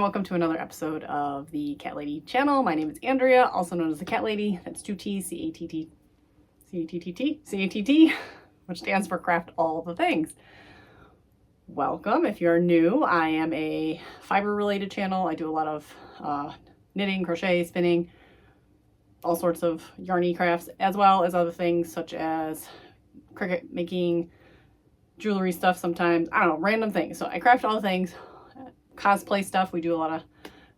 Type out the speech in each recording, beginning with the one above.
welcome to another episode of the Cat Lady channel. My name is Andrea, also known as the Cat Lady. That's 2 T's, C-A-T-T, C-A-T-T, which stands for Craft All the Things. Welcome. If you're new, I am a fiber related channel. I do a lot of knitting, crochet, spinning, all sorts of yarny crafts, as well as other things such as cricket making, jewelry stuff sometimes, I don't know, random things. So I craft all the things. Cosplay stuff, we do a lot of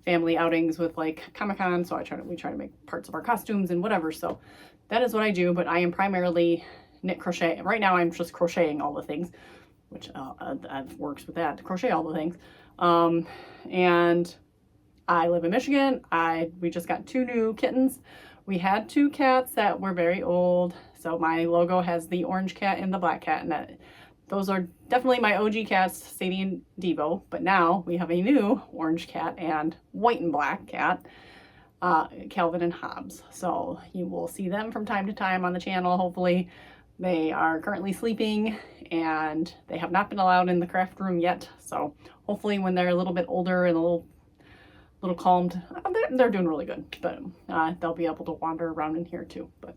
family outings with like Comic-Con, so we try to make parts of our costumes and whatever. So that is what I do, but I am primarily knit crochet. Right now I'm just crocheting all the things, which works with that, to crochet all the things. And I live in Michigan. We just got 2 new kittens. We had 2 cats that were very old, so my logo has the orange cat and the black cat, and those are definitely my OG cats, Sadie and Devo, but now we have a new orange cat and white and black cat, Calvin and Hobbs. So you will see them from time to time on the channel, hopefully. They are currently sleeping and they have not been allowed in the craft room yet. So hopefully when they're a little bit older and a little calmed, they're doing really good, but they'll be able to wander around in here too. But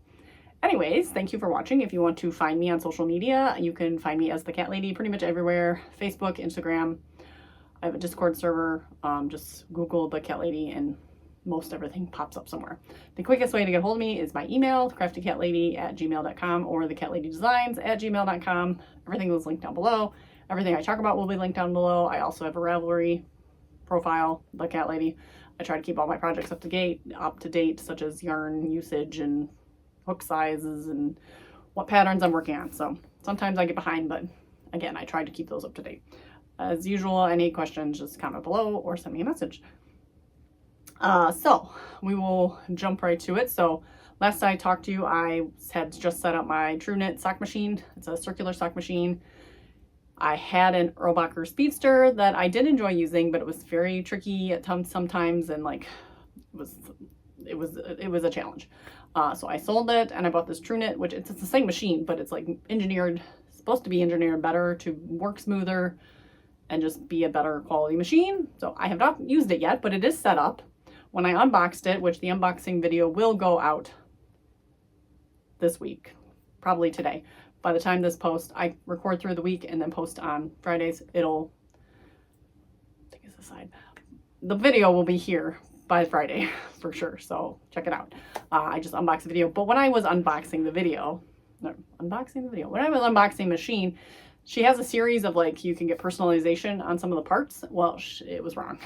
anyways, thank you for watching. If you want to find me on social media, you can find me as the Cat Lady pretty much everywhere. Facebook, Instagram. I have a Discord server. Just Google the Cat Lady and most everything pops up somewhere. The quickest way to get a hold of me is my email, craftycatlady@gmail.com, or thecatladydesigns@gmail.com. Everything is linked down below. Everything I talk about will be linked down below. I also have a Ravelry profile, the Cat Lady. I try to keep all my projects up to date, such as yarn usage and hook sizes and what patterns I'm working on. So sometimes I get behind, but again, I try to keep those up to date. As usual, any questions, just comment below or send me a message. So we will jump right to it. So last I talked to you, I had just set up my Tru-Knit sock machine. It's a circular sock machine. I had an Erlbacher Speedster that I did enjoy using, but it was very tricky at times sometimes, and like it was a challenge. So I sold it and I bought this Tru-Knit, which it's the same machine, but it's like supposed to be engineered better to work smoother and just be a better quality machine. So I have not used it yet, but it is set up. When I unboxed it, which the unboxing video will go out this week, probably today. By the time this post, I record through the week and then post on Fridays. It'll, take this aside. The video will be here by Friday for sure, so check it out. I just unboxed the video, but when I was unboxing the machine, she has a series of like, you can get personalization on some of the parts. Well, it was wrong.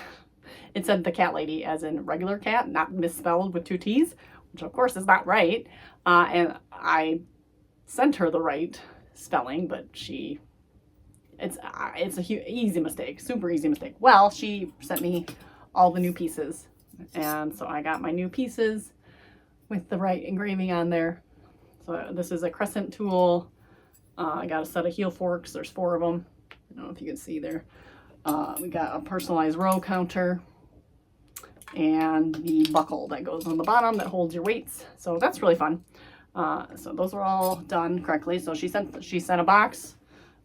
It said the Cat Lady as in regular cat, not misspelled with 2 T's, which of course is not right. And I sent her the right spelling, but it's a easy mistake, super easy mistake. Well, she sent me all the new pieces. And so I got my new pieces with the right engraving on there. So this is a crescent tool. I got a set of heel forks. There's 4 of them. I don't know if you can see there. We got a personalized row counter and the buckle that goes on the bottom that holds your weights. So that's really fun. So those are all done correctly. So she sent a box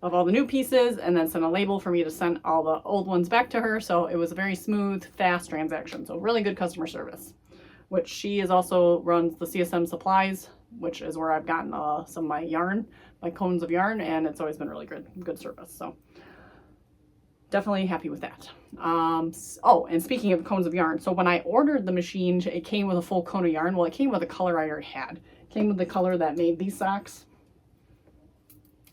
of all the new pieces and then sent a label for me to send all the old ones back to her. So it was a very smooth, fast transaction. So really good customer service, which she also runs the CSM supplies, which is where I've gotten some of my yarn, my cones of yarn, and it's always been really good service. So definitely happy with that. Oh, and speaking of cones of yarn, so when I ordered the machine, it came with a full cone of yarn. Well, it came with a color I already had. It came with the color that made these socks.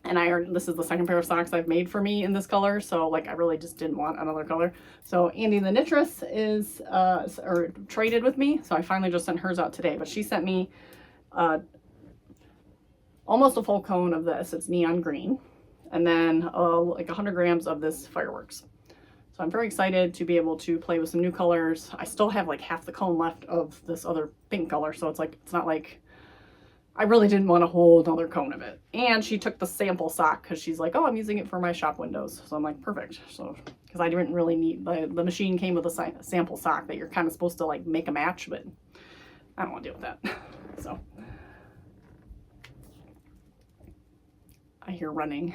And this is the second pair of socks I've made for me in this color. So like, I really just didn't want another color. So Andy the Knittress is, or traded with me. So I finally just sent hers out today, but she sent me, almost a full cone of this. It's neon green. And then like 100 grams of this fireworks. So I'm very excited to be able to play with some new colors. I still have like half the cone left of this other pink color. So it's not like, I really didn't want a whole another cone of it. And she took the sample sock because she's like, oh, I'm using it for my shop windows. So I'm like, perfect. So, because I didn't really need, the machine came with a sample sock that you're kind of supposed to like make a match, but I don't want to deal with that. So I hear running.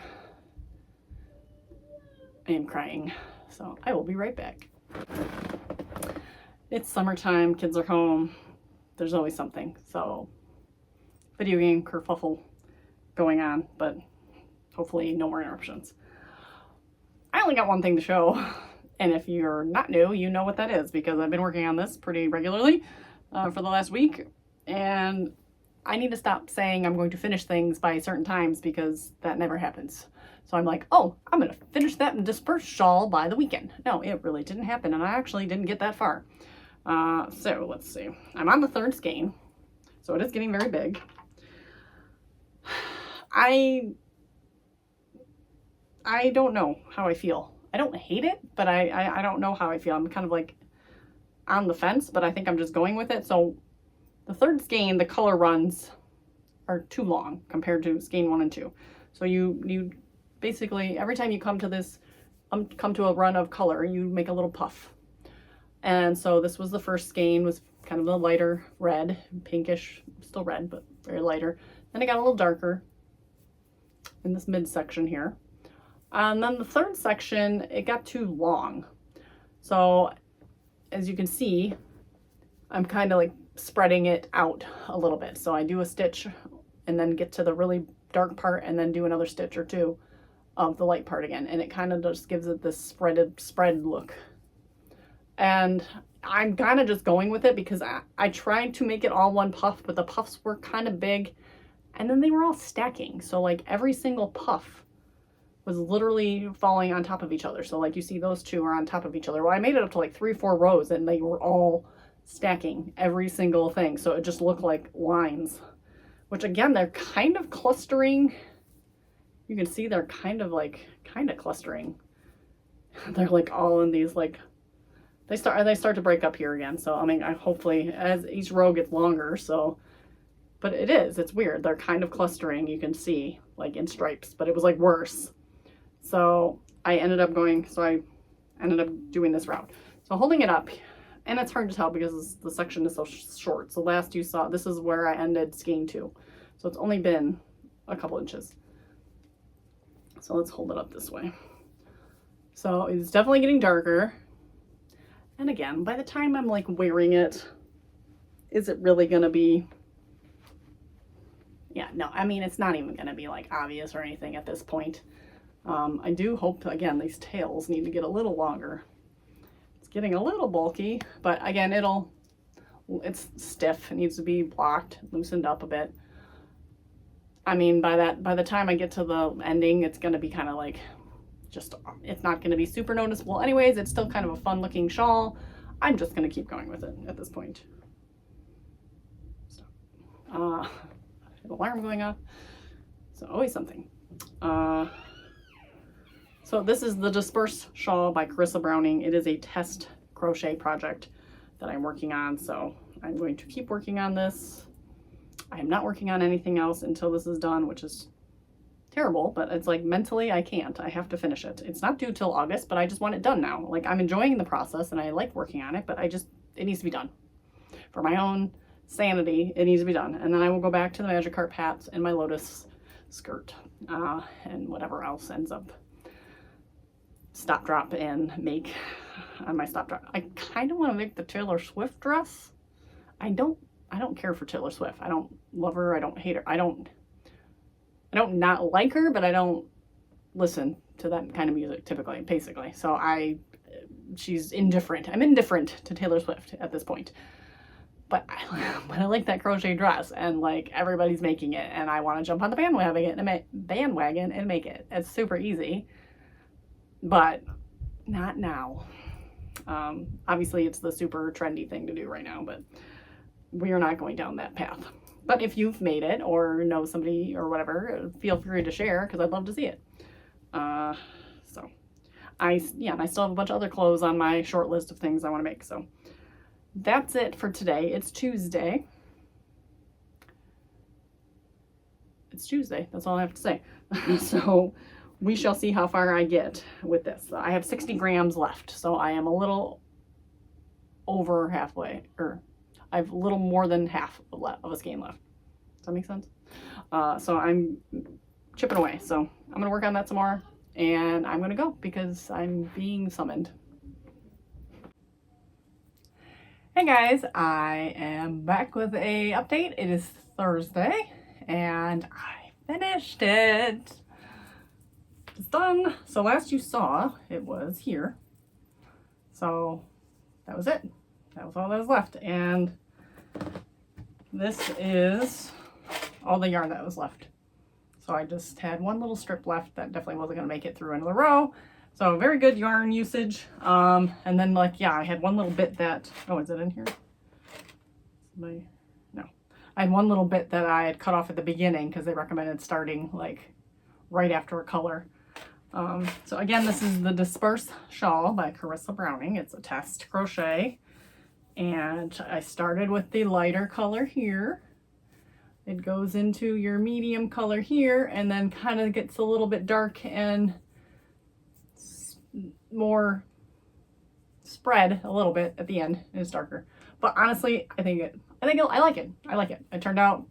I am crying. So I will be right back. it's summertime, kids are home, there's always something. So video game kerfuffle going on, but hopefully no more interruptions. I only got one thing to show, and if you're not new, you know what that is, because I've been working on this pretty regularly for the last week, and I need to stop saying I'm going to finish things by certain times, because that never happens. So I'm like, oh, I'm going to finish that Disperse Shawl by the weekend. No, it really didn't happen, and I actually didn't get that far. So let's see. I'm on the 3rd skein, so it is getting very big. I don't know how I feel. I don't hate it, but I don't know how I feel. I'm kind of like on the fence, but I think I'm just going with it. So the 3rd skein, the color runs are too long compared to skein 1 and 2. So you basically, every time you come to this, come to a run of color, you make a little puff. And so this was the 1st skein, was kind of the lighter red, pinkish, still red, but very lighter. Then it got a little darker in this midsection here. And then the 3rd section, it got too long. So as you can see, I'm kind of like spreading it out a little bit. So I do a stitch and then get to the really dark part and then do another stitch or two of the light part again. And it kind of just gives it this spread look. And I'm kind of just going with it because I tried to make it all one puff, but the puffs were kind of big and then they were all stacking. So like every single puff was literally falling on top of each other. So like you see those two are on top of each other. Well, I made it up to like 3 or 4 rows and they were all stacking every single thing. So it just looked like lines, which again, they're kind of clustering. You can see they're kind of clustering. They're like all in these, like, they start to break up here again. So I mean, hopefully as each row gets longer, so, but it's weird. They're kind of clustering, you can see, like in stripes, but it was like worse. So I ended up doing this route. So holding it up, and it's hard to tell because the section is so short. So last you saw, this is where I ended skein 2. So it's only been a couple inches. So let's hold it up this way. So it's definitely getting darker. And again, by the time I'm like wearing it, is it really gonna be, yeah, no, I mean, it's not even gonna be like obvious or anything at this point. I do hope, again, these tails need to get a little longer. It's getting a little bulky, but again, it's stiff. It needs to be blocked, loosened up a bit. I mean, by the time I get to the ending, it's gonna be kind of like, it's not gonna be super noticeable anyways. It's still kind of a fun looking shawl. I'm just gonna keep going with it at this point. Stop. Alarm going off. So always something. So this is the Disperse Shawl by Carissa Browning. It is a test crochet project that I'm working on. So I'm going to keep working on this. I am not working on anything else until this is done, which is terrible, but it's like mentally I can't. I have to finish it. It's not due till August, but I just want it done now. Like, I'm enjoying the process and I like working on it, but it needs to be done. For my own sanity, it needs to be done. And then I will go back to the Magic Carp hats and my Lotus skirt and whatever else ends up stop drop and make on my stop drop. I kind of want to make the Taylor Swift dress. I don't care for Taylor Swift. I don't love her. I don't hate her. I don't not like her, but I don't listen to that kind of music typically, basically. So she's indifferent. I'm indifferent to Taylor Swift at this point. But I like that crochet dress and like everybody's making it and I want to jump on the bandwagon and make it. It's super easy, but not now. Obviously it's the super trendy thing to do right now, but we are not going down that path. But if you've made it or know somebody or whatever, feel free to share because I'd love to see it. So I still have a bunch of other clothes on my short list of things I want to make. So that's it for today. It's Tuesday. It's Tuesday. That's all I have to say. So we shall see how far I get with this. I have 60 grams left. So I am a little over halfway, or I have a little more than half of a skein left. Does that make sense? So I'm chipping away. So I'm going to work on that some more and I'm going to go because I'm being summoned. Hey guys, I am back with a update. It is Thursday and I finished it. It's done. So last you saw, it was here. So that was it. That was all that was left. And this is all the yarn that was left. So I just had one little strip left that definitely wasn't going to make it through another row. So very good yarn usage. And then I had one little bit that, oh, is it in here? No. I had one little bit that I had cut off at the beginning because they recommended starting like right after a color. So again, this is the Disperse Shawl by Carissa Browning. It's a test crochet. And I started with the lighter color here. It goes into your medium color here and then kind of gets a little bit dark and more spread a little bit at the end. It's darker, but honestly, I like it. I like it. It turned out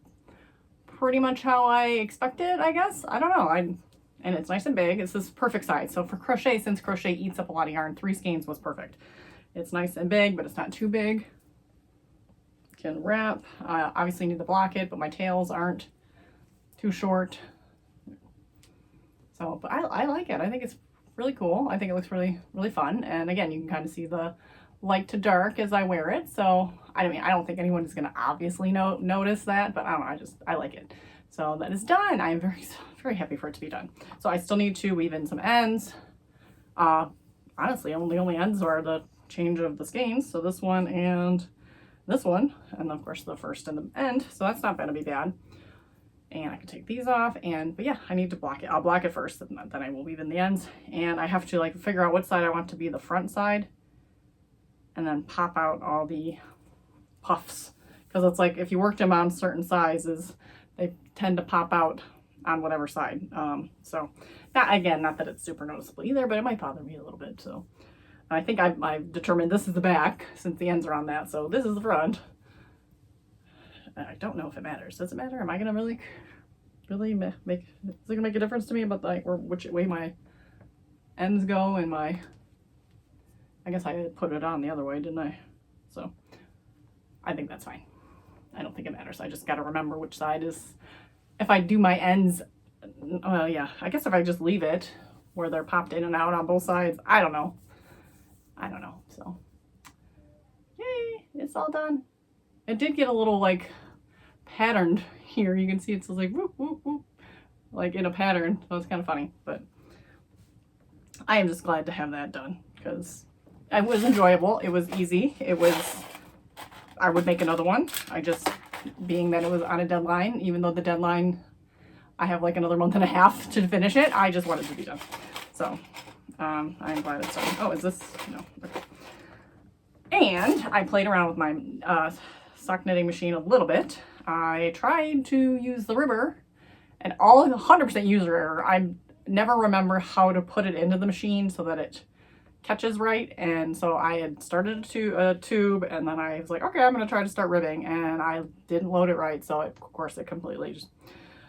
pretty much how I expected, I guess. I don't know. And it's nice and big. It's this perfect size. So for crochet, since crochet eats up a lot of yarn, 3 skeins was perfect. It's nice and big, but it's not too big. Can wrap. I obviously need to block it, but my tails aren't too short. So, but I like it. I think it's really cool. I think it looks really, really fun. And again, you can kind of see the light to dark as I wear it. So, I mean, I don't think anyone is going to obviously notice that, but I don't know. I like it. So that is done. I am very, very happy for it to be done. So I still need to weave in some ends. Honestly, the only ends are the change of the skeins. So this one and this one, and of course the first and the end. So that's not going to be bad. And I can take these off, but yeah, I need to block it. I'll block it first, and then I will weave in the ends. And I have to like figure out what side I want to be the front side, and then pop out all the puffs. Because it's like if you worked them on certain sizes, they tend to pop out on whatever side. So not that it's super noticeable either, but it might bother me a little bit. So I think I've determined this is the back since the ends are on that. So this is the front. I don't know if it matters. Does it matter? Am I gonna really make? Is it gonna make a difference to me about like which way my ends go and my? I guess I put it on the other way, didn't I? So I think that's fine. I don't think it matters. I just got to remember which side is. If I do my ends, well, yeah. I guess if I just leave it where they're popped in and out on both sides, I don't know. So yay! It's all done. It did get a little like patterned here. You can see it's like whoop, whoop, whoop, like in a pattern. So it's kind of funny, but I am just glad to have that done because it was enjoyable. It was easy. I would make another one. Being that it was on a deadline, even though the deadline, I have like another month and a half to finish it. I just wanted to be done. So I'm glad it's done. Oh, is this? No. Okay. And I played around with my sock knitting machine a little bit. I tried to use the ribber, and all 100% user error. I never remember how to put it into the machine so that it catches right. And so I had started a tube, and then I was like, okay, I'm going to try to start ribbing, and I didn't load it right. So of course it completely just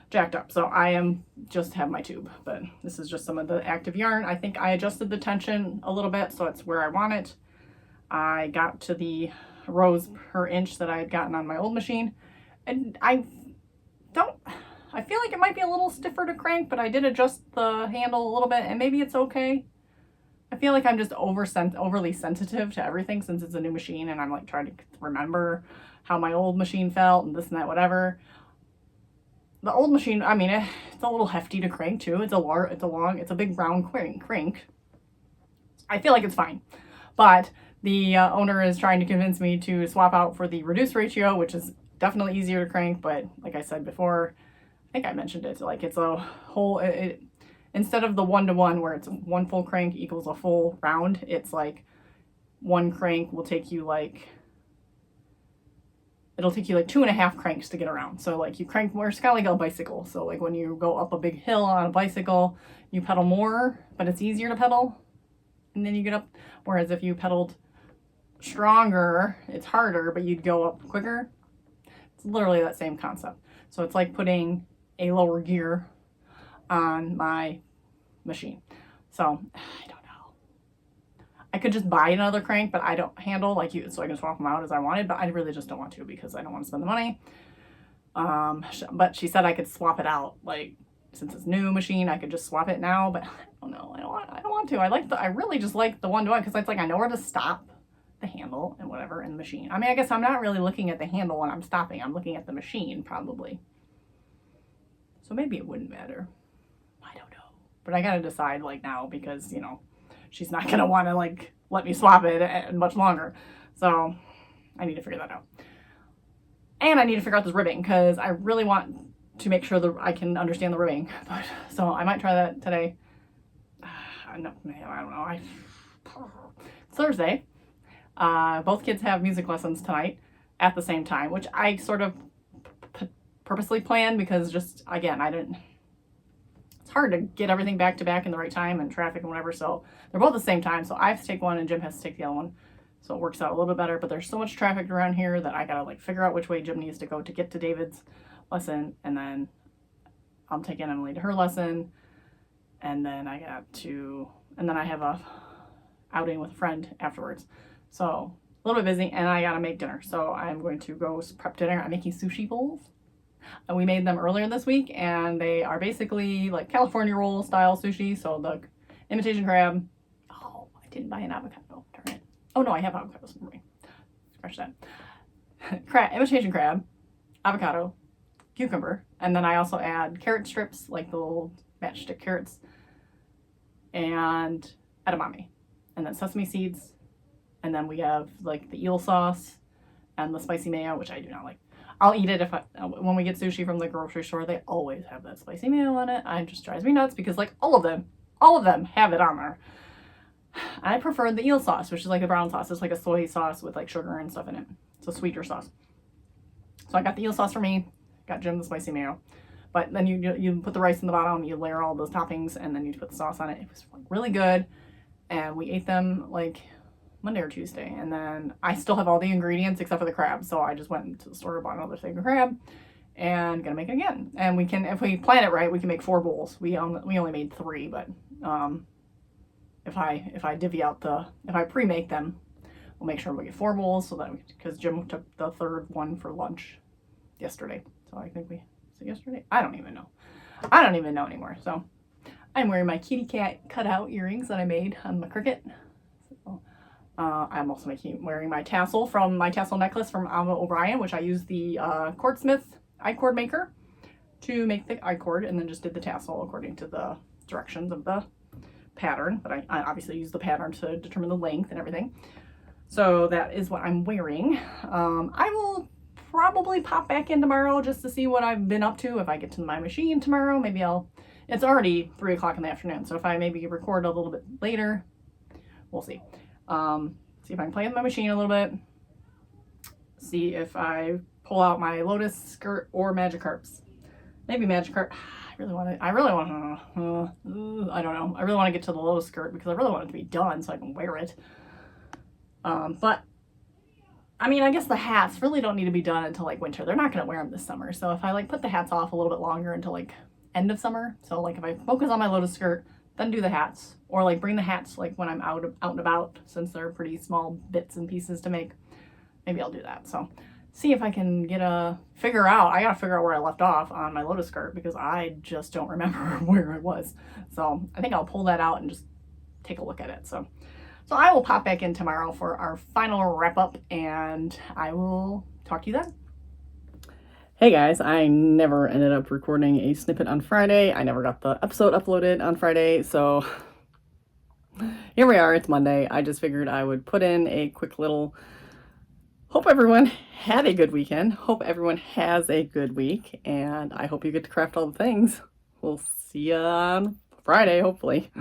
jacked up. So I just have my tube, but this is just some of the active yarn. I think I adjusted the tension a little bit so it's where I want it. I got to the rows per inch that I had gotten on my old machine, and I feel like it might be a little stiffer to crank, but I did adjust the handle a little bit, and maybe it's okay. I feel like I'm just overly sensitive to everything since it's a new machine, and I'm like trying to remember how my old machine felt and this and that, whatever. The old machine, I mean, it's a little hefty to crank too. It's a big round crank. I feel like it's fine, but the owner is trying to convince me to swap out for the reduced ratio, which is definitely easier to crank. But like I said before, I think I mentioned it, like it's a whole, instead of the 1-to-1 where it's one full crank equals a full round, it's like one crank will take you like, it'll take you like 2.5 cranks to get around. So like you crank more, it's kind of like a bicycle. So like when you go up a big hill on a bicycle, you pedal more, but it's easier to pedal. And then you get up. Whereas if you pedaled stronger, it's harder, but you'd go up quicker. It's literally that same concept. So it's like putting a lower gear on my machine. So I don't know. I could just buy another crank, but I don't handle like you, so I can swap them out as I wanted, but I really just don't want to because I don't want to spend the money. But she said I could swap it out, like since it's new machine, I could just swap it now, but I don't know. I don't want to. I really just like the one-to-one because it's like I know where to stop the handle and whatever in the machine. I mean, I guess I'm not really looking at the handle when I'm stopping. I'm looking at the machine probably. So maybe it wouldn't matter. I don't know. But I gotta decide like now because, you know, she's not gonna want to like let me swap it much longer. So I need to figure that out. And I need to figure out this ribbing because I really want to make sure that I can understand the ribbing. But so I might try that today. No, I don't know. It's Thursday. Both kids have music lessons tonight at the same time, which I sort of purposely planned because just, again, it's hard to get everything back to back in the right time and traffic and whatever. So they're both at the same time. So I have to take one and Jim has to take the other one. So it works out a little bit better, but there's so much traffic around here that I gotta like figure out which way Jim needs to go to get to David's lesson. And then I'm taking Emily to her lesson. And then I have a outing with a friend afterwards. So a little bit busy and I gotta make dinner. So I'm going to go prep dinner. I'm making sushi bowls. And we made them earlier this week and they are basically like California roll style sushi. So the imitation crab. Oh, I didn't buy an avocado. Darn it. Oh no, I have avocados. Scratch that. Imitation crab, avocado, cucumber, and then I also add carrot strips, like the little matchstick carrots, and edamame, and then sesame seeds, and then we have like the eel sauce and the spicy mayo, which I do not like. I'll eat it when we get sushi from the grocery store. They always have that spicy mayo on it. It just drives me nuts because like all of them have it on there. I prefer the eel sauce, which is like a brown sauce. It's like a soy sauce with like sugar and stuff in it. It's a sweeter sauce. So I got the eel sauce for me. Got Jim the spicy mayo. But then you put the rice in the bottom, you layer all those toppings, and then you put the sauce on it. It was really good. And we ate them like Monday or Tuesday. And then I still have all the ingredients except for the crab. So I just went to the store and bought another thing of crab and gonna make it again. And we can, if we plan it right, we can make 4 bowls. We only made 3, but if I divvy out if I pre-make them, we'll make sure we get 4 bowls so that because Jim took the 3rd one for lunch yesterday. So I think was it yesterday? I don't even know. I don't even know anymore. So I'm wearing my kitty cat cutout earrings that I made on the Cricut. So, I'm also wearing my tassel from my tassel necklace from Ava O'Brien, which I used the Cordsmith I-cord maker to make the I-cord and then just did the tassel according to the directions of the pattern. But I obviously used the pattern to determine the length and everything. So that is what I'm wearing. I will probably pop back in tomorrow just to see what I've been up to. If I get to my machine tomorrow, maybe it's already 3 o'clock in the afternoon. So if I maybe record a little bit later, we'll see. See if I can play with my machine a little bit. See if I pull out my Lotus skirt or Magic Carps. Maybe Magic Carp. I really want to, I don't know. I really want to get to the Lotus skirt because I really want it to be done so I can wear it. But I mean, I guess the hats really don't need to be done until like winter. They're not going to wear them this summer. So if I like put the hats off a little bit longer until like end of summer. So like if I focus on my Lotus skirt, then do the hats, or like bring the hats like when I'm out and about, since they're pretty small bits and pieces to make. Maybe I'll do that. So see if I can I gotta figure out where I left off on my Lotus skirt because I just don't remember where I was. So I think I'll pull that out and just take a look at it. So I will pop back in tomorrow for our final wrap up and I will talk to you then. Hey guys, I never ended up recording a snippet on Friday. I never got the episode uploaded on Friday, so here we are, it's Monday. I just figured I would put in a quick little, hope everyone had a good weekend, hope everyone has a good week, and I hope you get to craft all the things. We'll see you on Friday, hopefully.